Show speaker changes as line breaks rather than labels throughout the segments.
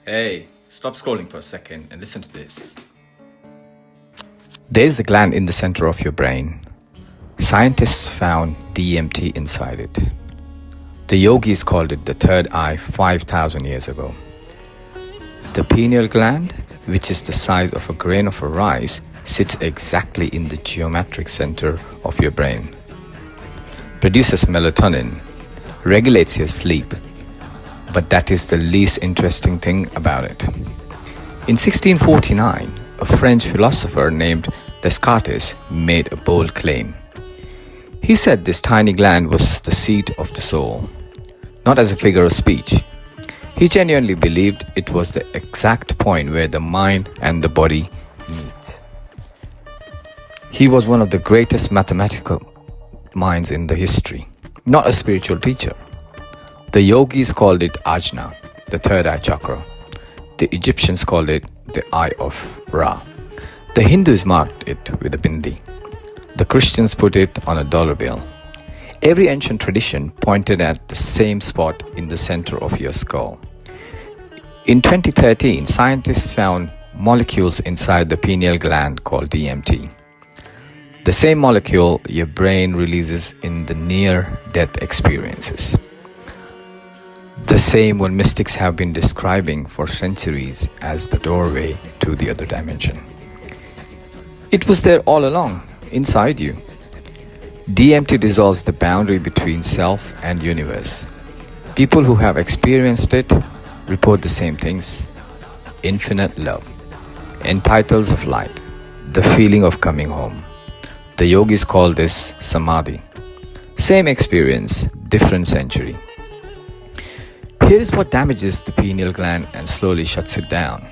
Hey, stop scrolling for a second and listen to this. There's a gland in the center of your brain. Scientists found DMT inside it. The yogis called it the third eye 5,000 years ago. The pineal gland, which is the size of a grain of rice, sits exactly in the geometric center of your brain. Produces melatonin, regulates your sleep, but that is the least interesting thing about it. In 1649, a French philosopher named Descartes made a bold claim. He said this tiny gland was the seat of the soul, not as a figure of speech. He genuinely believed it was the exact point where the mind and the body meet. He was one of the greatest mathematical minds in the history, not a spiritual teacher. The yogis called it ajna, the third eye chakra. The Egyptians called it the eye of Ra. The Hindus marked it with a bindi. The Christians put it on a dollar bill. Every ancient tradition pointed at the same spot in the center of your skull. In 2013, scientists found molecules inside the pineal gland called DMT. The same molecule your brain releases in the near-death experiences. The same one mystics have been describing for centuries as the doorway to the other dimension. It was there all along, inside you. DMT dissolves the boundary between self and universe. People who have experienced it report the same things: infinite love, entitles of light, the feeling of coming home. The yogis call this samadhi. Same experience, different century. Here is what damages the pineal gland and slowly shuts it down.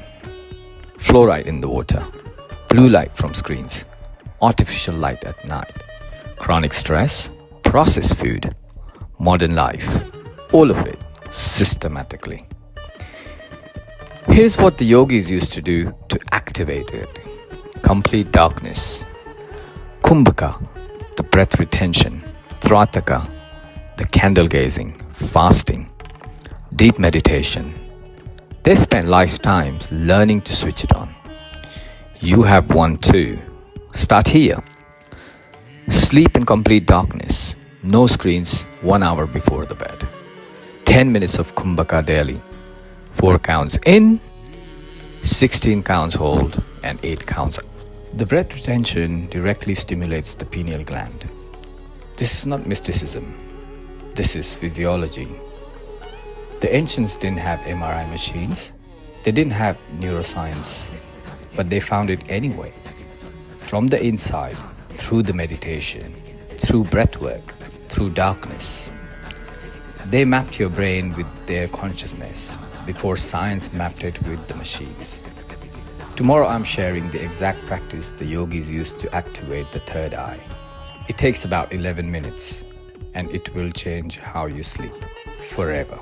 Fluoride in the water, blue light from screens, artificial light at night, chronic stress, processed food, modern life, all of it systematically. Here's what the yogis used to do to activate it. Complete darkness. Kumbhaka, the breath retention. Trataka, the candle gazing, fasting, deep meditation. They spent lifetimes learning to switch it on. You have one too. Start here. Sleep in complete darkness. No screens 1 hour before the bed. 10 minutes of Kumbhaka daily. 4 counts in, 16 counts hold, and 8 counts out. The breath retention directly stimulates the pineal gland. This is not mysticism. This is physiology. The ancients didn't have MRI machines. They didn't have neuroscience, but they found it anyway. From the inside, through the meditation, through breathwork, through darkness. They mapped your brain with their consciousness before science mapped it with the machines. Tomorrow I'm sharing the exact practice the yogis used to activate the third eye. It takes about 11 minutes and it will change how you sleep forever.